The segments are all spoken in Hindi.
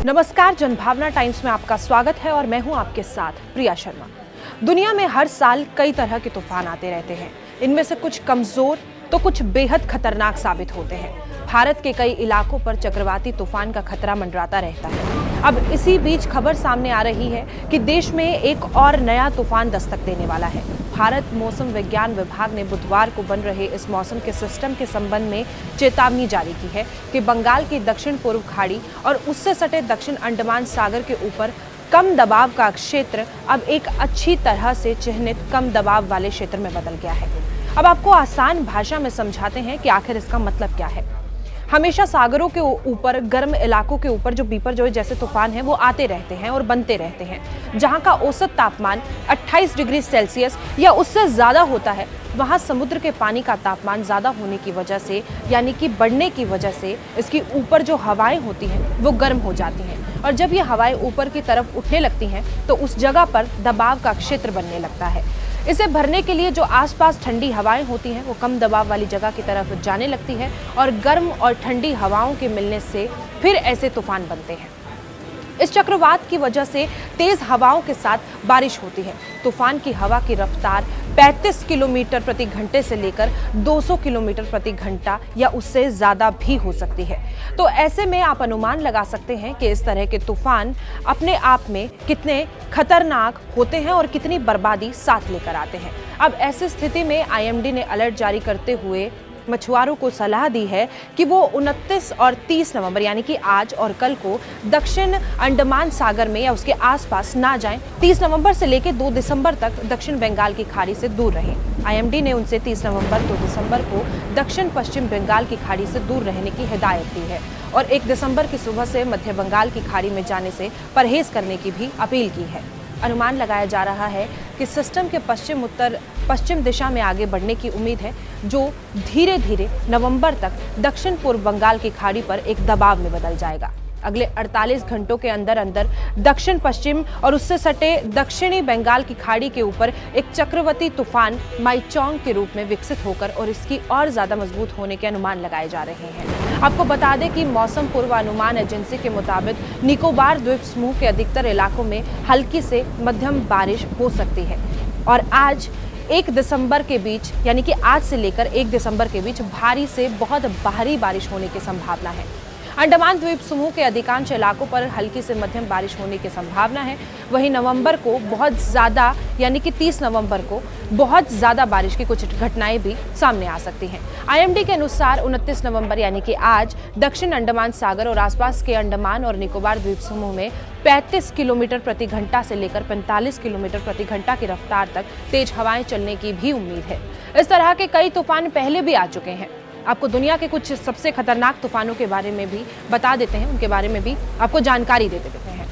नमस्कार, जनभावना टाइम्स में आपका स्वागत है और मैं हूं आपके साथ प्रिया शर्मा। दुनिया में हर साल कई तरह के तूफान आते रहते हैं। इनमें से कुछ कमजोर तो कुछ बेहद खतरनाक साबित होते हैं। भारत के कई इलाकों पर चक्रवाती तूफान का खतरा मंडराता रहता है। अब इसी बीच खबर सामने आ रही है कि देश में एक और नया तूफान दस्तक देने वाला है। भारत मौसम विज्ञान विभाग ने बुधवार को बन रहे इस मौसम के सिस्टम के संबंध में चेतावनी जारी की है कि बंगाल की दक्षिण पूर्व खाड़ी और उससे सटे दक्षिण अंडमान सागर के ऊपर कम दबाव का क्षेत्र अब एक अच्छी तरह से चिह्नित कम दबाव वाले क्षेत्र में बदल गया है। अब आपको आसान भाषा में समझाते हैं कि आखिर इसका मतलब क्या है। हमेशा सागरों के ऊपर, गर्म इलाकों के ऊपर जो बिपरजॉय जैसे तूफान हैं वो आते रहते हैं और बनते रहते हैं। जहां का औसत तापमान 28 डिग्री सेल्सियस या उससे ज्यादा होता है, वहां समुद्र के पानी का तापमान ज्यादा होने की वजह से, यानी कि बढ़ने की वजह से, इसकी ऊपर जो हवाएं होती हैं वो गर्म हो जाती हैं और जब ये हवाएं ऊपर की तरफ उठने लगती हैं तो उस जगह पर दबाव का क्षेत्र बनने लगता है। इसे भरने के लिए जो आसपास ठंडी हवाएं होती हैं वो कम दबाव वाली जगह की तरफ जाने लगती है और गर्म और ठंडी हवाओं के मिलने से फिर ऐसे तूफान बनते हैं। इस चक्रवात की वजह से तेज हवाओं के साथ बारिश होती है। तूफान की हवा की रफ्तार 35 किलोमीटर प्रति घंटे से लेकर 200 किलोमीटर प्रति घंटा या उससे ज्यादा भी हो सकती है। तो ऐसे में आप अनुमान लगा सकते हैं कि इस तरह के तूफान अपने आप में कितने खतरनाक होते हैं और कितनी बर्बादी साथ लेकर आते हैं। अब ऐसी स्थिति में आईएमडी ने अलर्ट जारी करते हुए मछुआरों को सलाह दी है कि वो 29 और 30 नवंबर यानी कि आज और कल को दक्षिण अंडमान सागर में या उसके आसपास ना जाएं। 30 नवंबर से लेकर 2 दिसंबर तक दक्षिण बंगाल की खाड़ी से दूर रहें। आईएमडी ने उनसे 30 नवंबर 2 दिसंबर को दक्षिण पश्चिम बंगाल की खाड़ी से दूर रहने की हिदायत दी है और 1 दिसंबर की सुबह से मध्य बंगाल की खाड़ी में जाने से परहेज करने की भी अपील की है। अनुमान लगाया जा रहा है कि सिस्टम के पश्चिम उत्तर पश्चिम दिशा में आगे बढ़ने की उम्मीद है, जो धीरे धीरे नवंबर तक दक्षिण पूर्व बंगाल की खाड़ी पर एक दबाव में बदल जाएगा। अगले 48 घंटों के अंदर अंदर दक्षिण पश्चिम और उससे सटे दक्षिणी बंगाल की खाड़ी के ऊपर एक चक्रवाती तूफान माईचोंग के रूप में विकसित होकर और इसकी और ज्यादा मजबूत होने के अनुमान लगाए जा रहे हैं। आपको बता दें कि मौसम पूर्वानुमान एजेंसी के मुताबिक निकोबार द्वीप समूह के अधिकतर इलाकों में हल्की से मध्यम बारिश हो सकती है और आज 1 दिसंबर के बीच, यानी कि आज से लेकर 1 दिसंबर के बीच भारी से बहुत भारी बारिश होने की संभावना है। अंडमान द्वीप समूह के अधिकांश इलाकों पर हल्की से मध्यम बारिश होने की संभावना है। वहीं नवंबर को बहुत ज़्यादा, यानी कि 30 नवंबर को बहुत ज़्यादा बारिश की कुछ घटनाएं भी सामने आ सकती हैं। आईएमडी के अनुसार 29 नवंबर यानी कि आज दक्षिण अंडमान सागर और आसपास के अंडमान और निकोबार द्वीप समूह में 35 किलोमीटर प्रति घंटा से लेकर 45 किलोमीटर प्रति घंटा की रफ्तार तक तेज हवाएं चलने की भी उम्मीद है। इस तरह के कई तूफान पहले भी आ चुके हैं। आपको दुनिया के कुछ सबसे खतरनाक तूफानों के बारे में भी बता देते हैं, उनके बारे में भी आपको जानकारी दे देते हैं।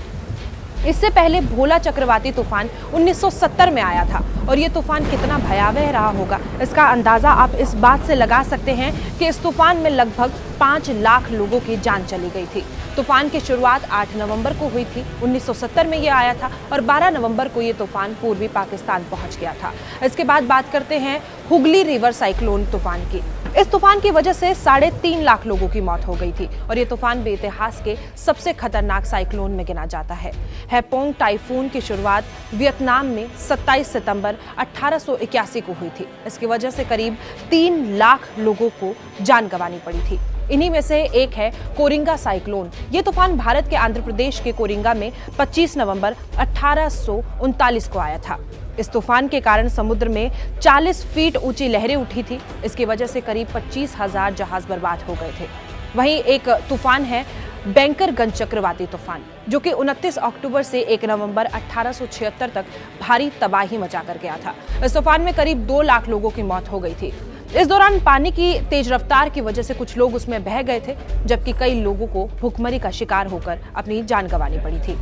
इससे पहले भोला चक्रवाती तूफान 1970 में आया था और ये तूफान कितना भयावह रहा होगा, इसका अंदाजा आप इस बात से लगा सकते हैं कि इस तूफान में लगभग 5 लाख लोगों की जान चली गई थी। तूफान की शुरुआत 8 नवंबर को हुई थी। 1970 में ये आया था और 12 नवंबर को ये तूफान पूर्वी पाकिस्तान पहुंच गया था। इसके बाद बात करते हैं हुगली रिवर साइक्लोन तूफान की। इस तूफान की वजह से 3.5 लाख लोगों की मौत हो गई थी और ये तूफान भी इतिहास के सबसे खतरनाक साइक्लोन में गिना जाता है। हैपोंग टाइफून की शुरुआत वियतनाम में 27 सितंबर 1881 को हुई थी। इसकी वजह से करीब 3 लाख लोगों को जान गंवानी पड़ी थी। इन्हीं में से एक है कोरिंगा साइक्लोन। ये तूफान भारत के आंध्र प्रदेश के कोरिंगा में 25 नवंबर 1839 को आया था। इस तूफान के कारण समुद्र में 40 फीट ऊंची लहरें उठी थी। इसकी वजह से करीब 25,000 जहाज बर्बाद हो गए थे। वहीं एक तूफान है बैंकरगंज चक्रवाती तूफान, जो कि 29 अक्टूबर से 1 नवंबर 1876 तक भारी तबाही मचा कर गया था। इस तूफान में करीब 2 लाख लोगों की मौत हो गई थी। इस दौरान पानी की तेज रफ्तार की वजह से कुछ लोग उसमें बह गए थे, जबकि कई लोगों को भूखमरी का शिकार होकर अपनी जान गंवानी पड़ी थी।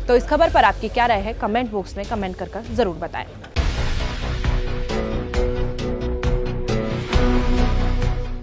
तो इस खबर पर आपकी क्या राय है, कमेंट बॉक्स में कमेंट कर जरूर बताएं।